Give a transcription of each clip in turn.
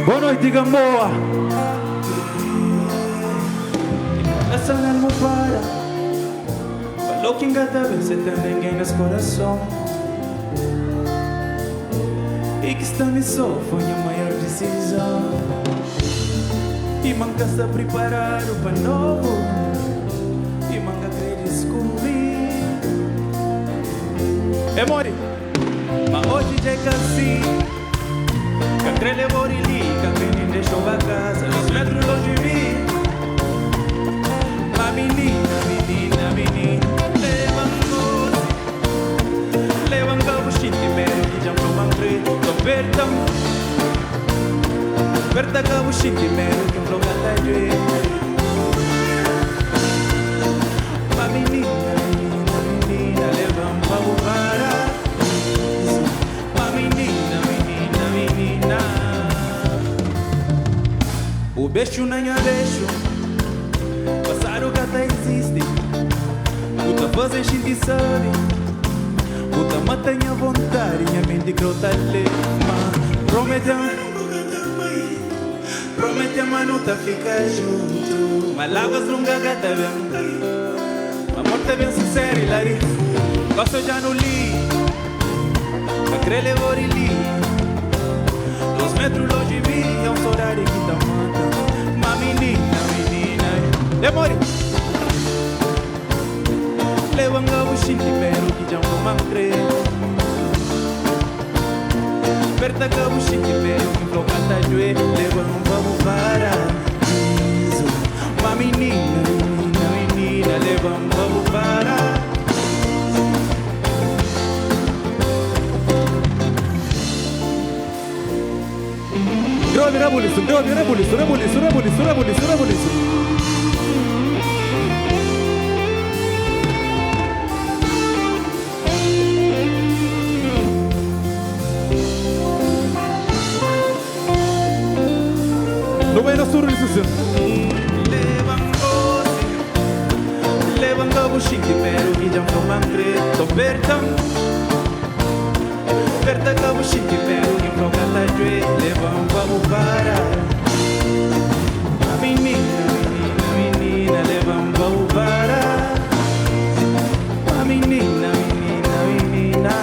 Boa noite, Gamboa. Essa não me para. Falou que engata você tem ninguém nesse coração. E que está me só foi a maior decisão. E manca está preparado para novo. E manca quer descobrir. É mori. Mas hoje já é assim. Cacre levou e li, cacre nem deixou a casa. Os metros longe de mim. Mas menina, menina, menina, levanta o sentimento que já não mantrei. Tô perto, perto o sentimento que não gata de. Mas menina, menina, menina, levanta o para. Mas menina, menina, menina, o beijo nem é beijo. Passar o gata existe. Puta faz a gente sabe. Puta mata a vontade. Minha mente grota lema. Promete mas não tá ficar junto. Mas láguas nunca gata bem. Amor tá bem sincero e lari. Gosto já no li. Cacre levou e li. 2 metros longe de mim. É um horário que tá matando. Mas menina, menina, demore. Levanga o sentimento que já não mantrei. Perta o sentimento que não canta joelho. Levanga o paraíso. Mas menina, menina, menina, levanga o paraíso. Grove, rebuliço, grove, rebuliço, rebuliço, rebuliço, rebuliço, rebuliço. Não vai na sua licença. Levando o sentimento que já não mantrei. Tô perto. Perta o sentimento que não canta joelho. Levando o para. Menina, menina, menina, levando o para. Menina, menina, menina.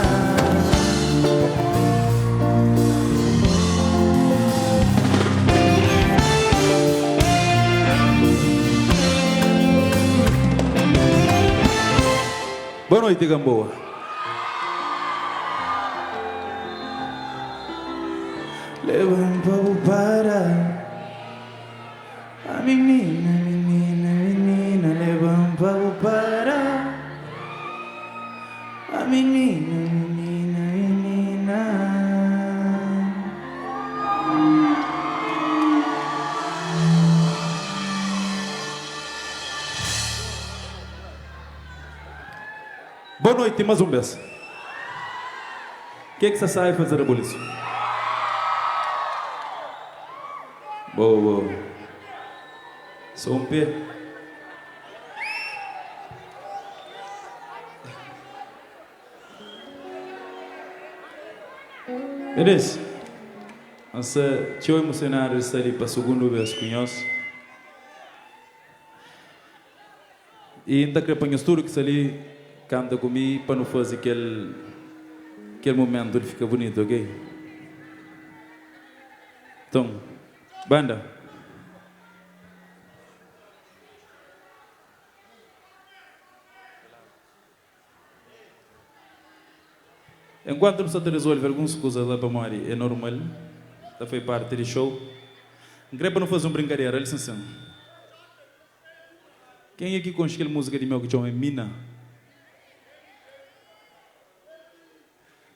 Boa noite, Gamboa. Levanta o para. A menina, menina, menina, levanta o para. A menina, menina, menina. Boa noite, mais um beijo. O que você sabe fazer a polícia? Boa, boa. Sou um pé. Beleza? Nossa, tio emocionado está ali para a segunda vez com nós. E ainda que apanhas tudo que está ali, canta comigo para não fazer aquele momento, ele fica bonito, ok? Então, banda. Enquanto não se resolve algumas coisas lá para a Mari, é normal. Já foi parte do show. Não queria para não fazer uma brincadeira, licença. Quem é que conhece aquela música de meu que chama Mina?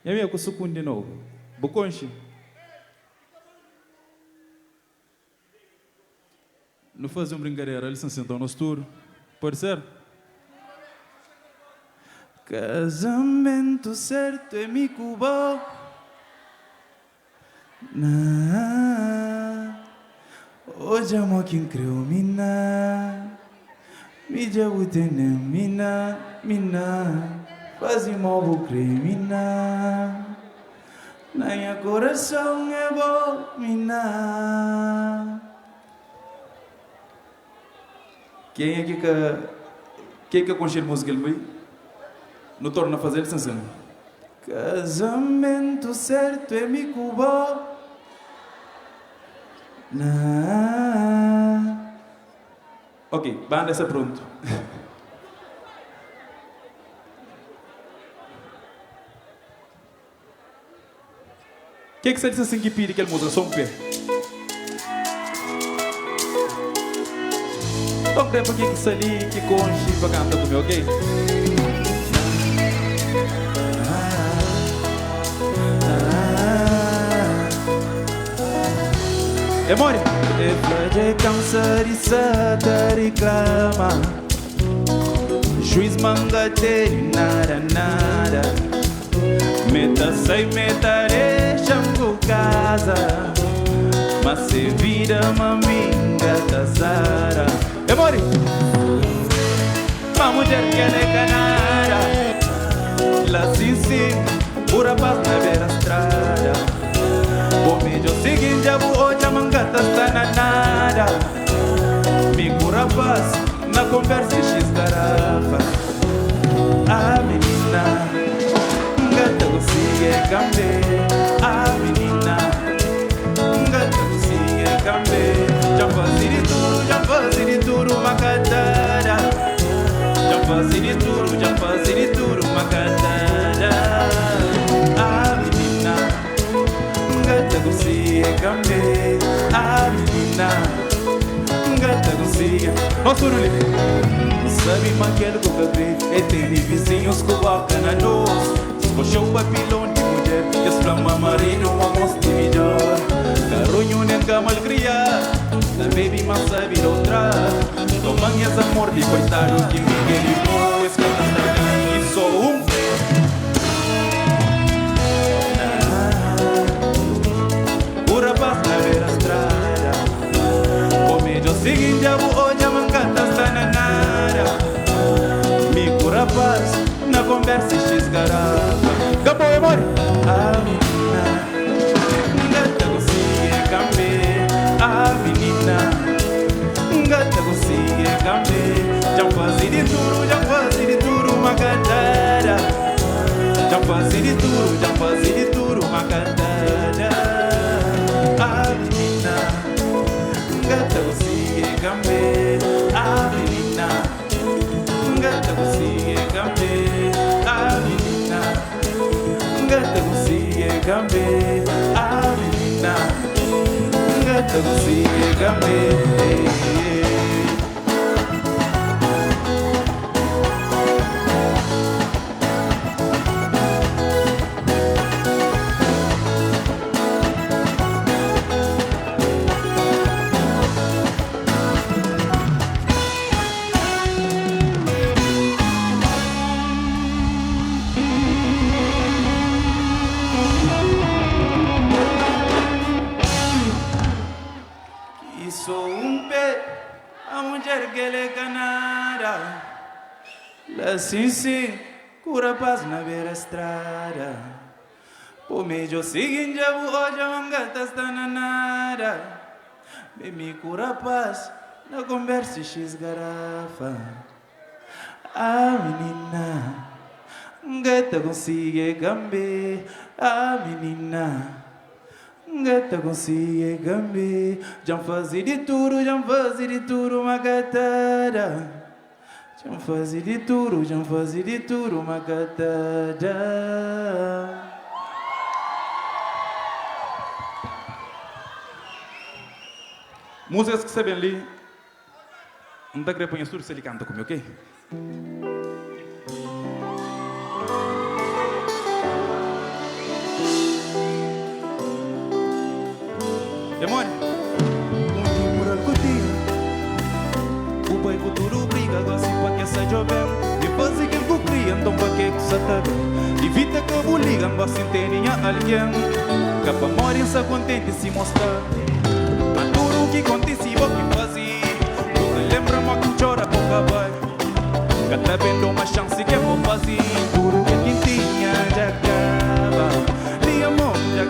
E a minha coisa de novo. Boconche. Não fazer uma brincadeira, licença, então, no tour. Pode ser? Casamento certo é mi cubo. Hoje amo quem criou mina. Me jabu tene mina. Faz imobo cremina. na minha coração é bom minar. Quem é que conhece música ele não torna a fazer essa casamento certo é me cubo na. Ok, banda está pronto. O que você diz assim que pede aquela música? Só um pé. Então, tempo aqui que sali, que conche para cantar comigo, ok? Amor, de câncer e sata reclama. Juiz manga dele, nada. Meta sai, meta deixa com casa. Mas se vira maminga da Zara. Amor, uma mulher que é canara. La sim, pura paz na beira estrada. O mídia seguinte, a boa mangata está na nada. Me cura paz na conversa X garrafa. A menina, gata consiga cambiar. A menina, gata consiga cambiar. Já faz de tudo, uma catada. Já faz de tudo, uma catada. A menina, gata consiga cambiar. A menina, gata consiga. Nosso Ruli, sabe maquele com o cabê. E tem vizinhos que colocam na nós. Escochou o papilão de mulher. Esflama marido, uma moça de melhor. Carunho nem cama criar. Da baby mas sabe outra. Tomanhas amor de coitado que me queimou. Escala e sou um. Pura paz na beira estrada. O mídia seguinte a boa mancata está na nada. Me cura paz na conversa X garrafa. Acabou, amor. A menina, gata consiga cambiar. A menina, gata consiga cambiar. Já faz de tudo, uma cadeira. Já faz de tudo, uma cadeira. A menina, gata consiga cambiar. A menina, gata consiga cambiar. A menina, gata consiga cambiar. A menina, gata consiga cambiar. Sou um pé, a mulher que ele canara. La sim, cura paz na beira estrada. Por meio seguinte, a boa mangata está na nada. Me cura paz na conversa X garrafa. A menina, gata consiga cambiar. A menina, gata consiga cambiar. Já faz de tudo, uma catada. Já faz de tudo, uma catada. Músicas que sabem ali. Não está querendo pôr surdo se ele canta comigo, ok? Demônio, um dia por alcotia. O pai futuro briga, gosta para que seja jovem. E faz aquilo que cria, então para que se ataca. Evita que eu liga, não se entende alguém. Capa morre, está contente se mostrar. Mas tudo o que acontece, o que fazia. Nunca lembra-me que chora por acabar. Que está vendo uma chance que eu vou fazer. Tudo que tinha já acaba. De amor, já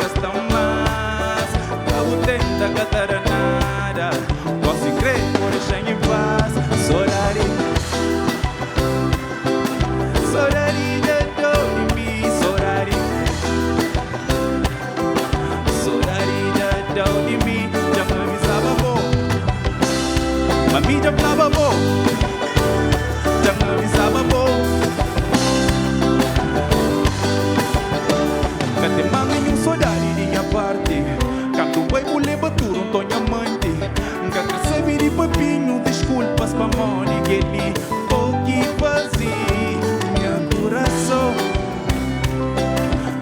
mídia falava bom, já me avisava bom. Cate mami nenhum saudade de minha parte. Canto bem mulher baturo, um tonho amante. Nunca recebi de papinho, desculpas pra mão. Ninguém li o que fazia. Minha coração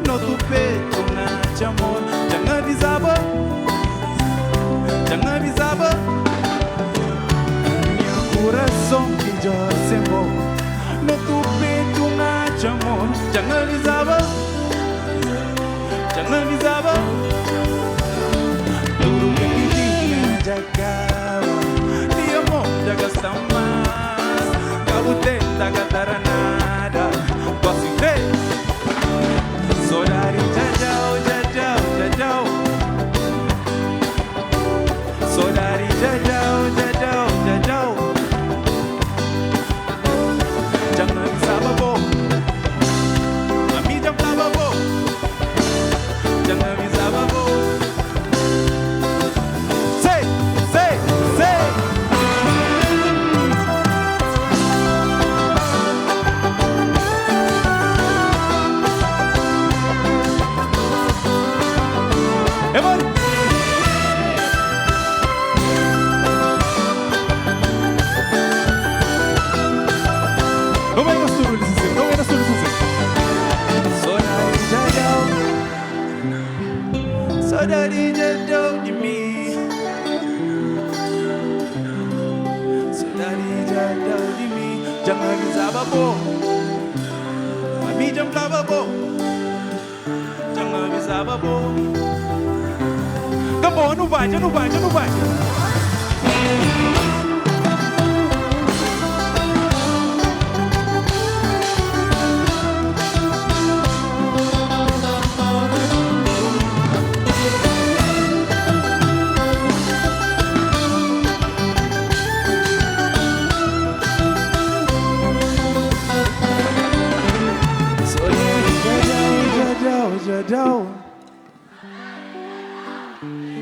no tu peito, na de amor. Já me avisava, já me avisava. Minha coração que já se embora. No tu peito, na de amor. Já me avisava, já me avisava. Tudo que tinha já acaba. De amor já gasta mais. Cabo tenta gastar nada. Posso ver? Saudade já tchau, já tchau, já tchau. Saudade já tchau, já tchau, já tchau. Já me avisava bom. A mídia falava bom. Já me avisava bom. Sei, sei, sei. É mano. Não vem nas turules, não vem nas turules. Saudade já deu. Saudade já deu de mim. Saudade já deu de mim. Já me avisava bom. A mídia me dava bom. Já me avisava bom. Acabou, não vai, já não vai, já não vai.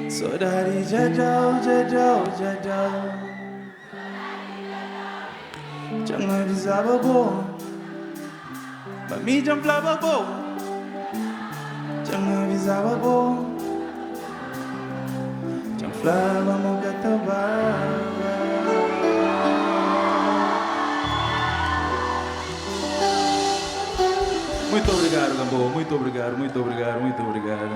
Saudade já deu, já deu, já deu. Já me avisava bom. Pra mim já me falava bom. Já me avisava bom. Já me falava mo gatababa. Muito obrigado, Gambo. Muito obrigado, muito obrigado, muito obrigado.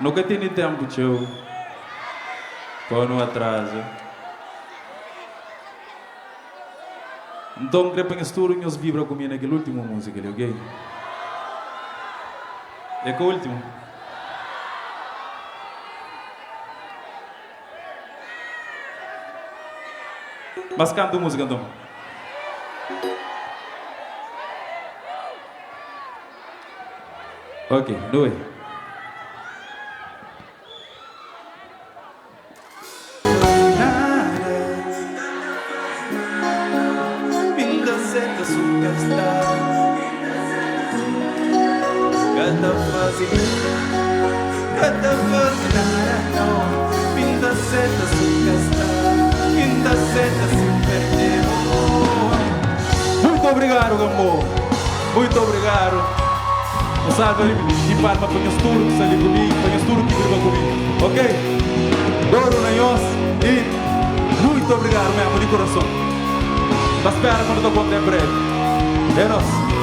Nunca tive tempo, tio. Para não atraso. Então, creio que as turmas vibram comigo naquela última música, ok? É que o último. Mas canta a música, então. Ok, dois. Cada fase nada não. Pinta seta se perdeu. Muito obrigado, Gambo. Muito obrigado. Um salve de palma para os turcos ali comigo, para os turcos que vivem comigo. Ok? Doro na nós e muito obrigado mesmo de coração. Mas espera quando eu estou com em breve. É nosso.